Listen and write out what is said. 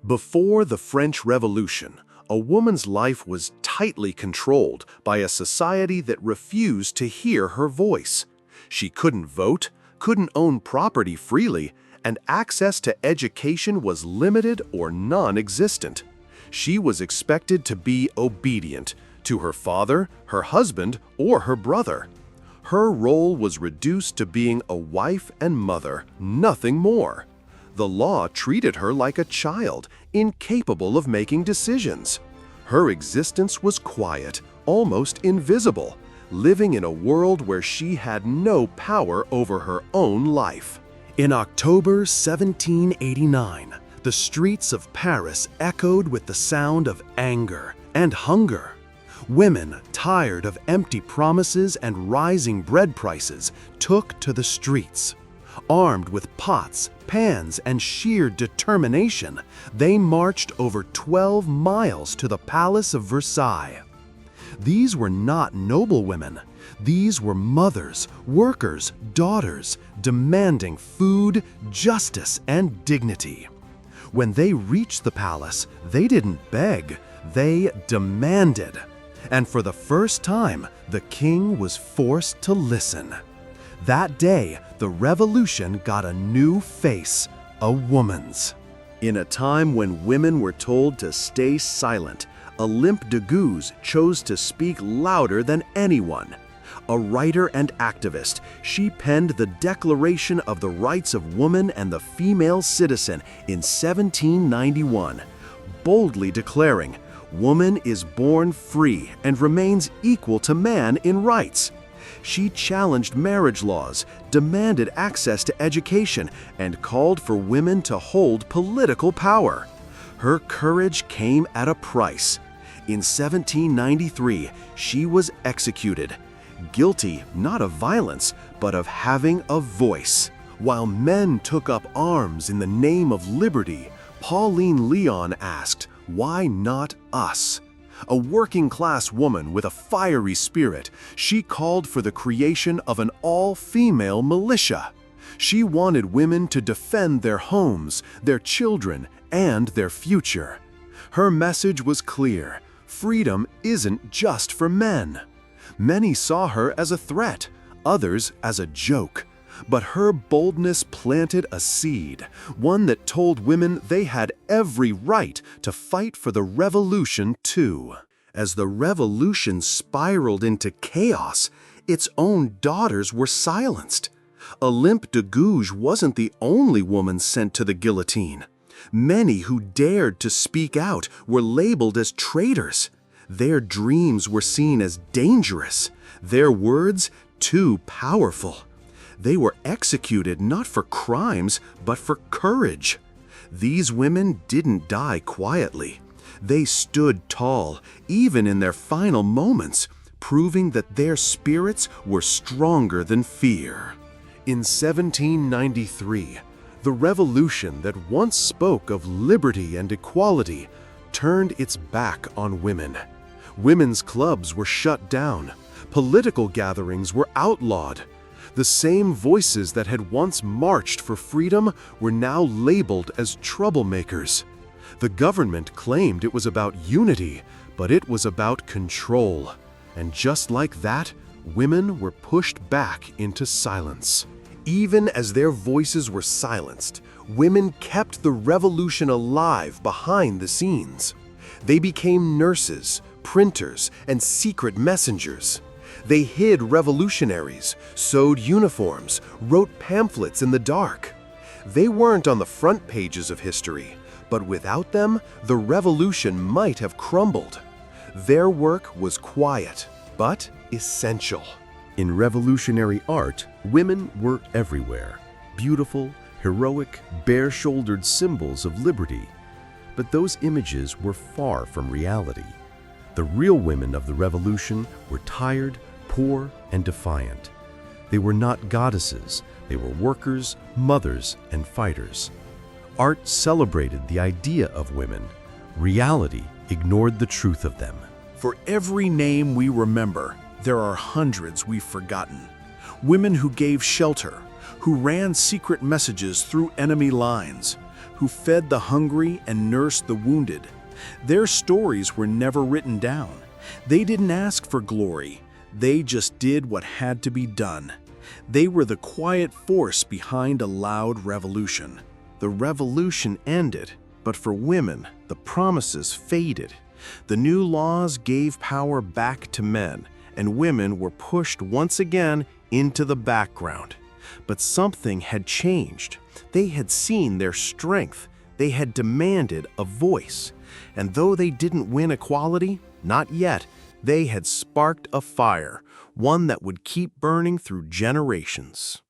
Before the French Revolution, a woman's life was tightly controlled by a society that refused to hear her voice. She couldn't vote, couldn't own property freely, and access to education was limited or non-existent. She was expected to be obedient to her father, her husband, or her brother. Her role was reduced to being a wife and mother, nothing more. The law treated her like a child, incapable of making decisions. Her existence was quiet, almost invisible, living in a world where she had no power over her own life. In October 1789, the streets of Paris echoed with the sound of anger and hunger. Women, tired of empty promises and rising bread prices, took to the streets. Armed with pots, pans, and sheer determination, they marched over 12 miles to the Palace of Versailles. These were not noble women. These were mothers, workers, daughters, demanding food, justice, and dignity. When they reached the palace, they didn't beg, they demanded. And for the first time, the king was forced to listen. That day, the revolution got a new face, a woman's. In a time when women were told to stay silent, Olympe de Gouges chose to speak louder than anyone. A writer and activist, she penned the Declaration of the Rights of Woman and the Female Citizen in 1791, boldly declaring, "Woman is born free and remains equal to man in rights." She challenged marriage laws, demanded access to education, and called for women to hold political power. Her courage came at a price. In 1793, she was executed, guilty not of violence, but of having a voice. While men took up arms in the name of liberty, Pauline Léon asked, "Why not us?" A working-class woman with a fiery spirit, she called for the creation of an all-female militia. She wanted women to defend their homes, their children, and their future. Her message was clear: freedom isn't just for men. Many saw her as a threat, others as a joke. But her boldness planted a seed, one that told women they had every right to fight for the revolution too. As the revolution spiraled into chaos, its own daughters were silenced. Olympe de Gouges wasn't the only woman sent to the guillotine. Many who dared to speak out were labeled as traitors. Their dreams were seen as dangerous, their words too powerful. They were executed not for crimes, but for courage. These women didn't die quietly. They stood tall, even in their final moments, proving that their spirits were stronger than fear. In 1793, the revolution that once spoke of liberty and equality turned its back on women. Women's clubs were shut down. Political gatherings were outlawed. The same voices that had once marched for freedom were now labeled as troublemakers. The government claimed it was about unity, but it was about control. And just like that, women were pushed back into silence. Even as their voices were silenced, women kept the revolution alive behind the scenes. They became nurses, printers, and secret messengers. They hid revolutionaries, sewed uniforms, wrote pamphlets in the dark. They weren't on the front pages of history, but without them, the revolution might have crumbled. Their work was quiet, but essential. In revolutionary art, women were everywhere, beautiful, heroic, bare-shouldered symbols of liberty. But those images were far from reality. The real women of the revolution were tired, poor, and defiant. They were not goddesses, they were workers, mothers, and fighters. Art celebrated the idea of women. Reality ignored the truth of them. For every name we remember, there are hundreds we've forgotten. Women who gave shelter, who ran secret messages through enemy lines, who fed the hungry and nursed the wounded. Their stories were never written down. They didn't ask for glory. They just did what had to be done. They were the quiet force behind a loud revolution. The revolution ended, but for women, the promises faded. The new laws gave power back to men, and women were pushed once again into the background. But something had changed. They had seen their strength. They had demanded a voice. And though they didn't win equality, not yet, they had sparked a fire, one that would keep burning through generations.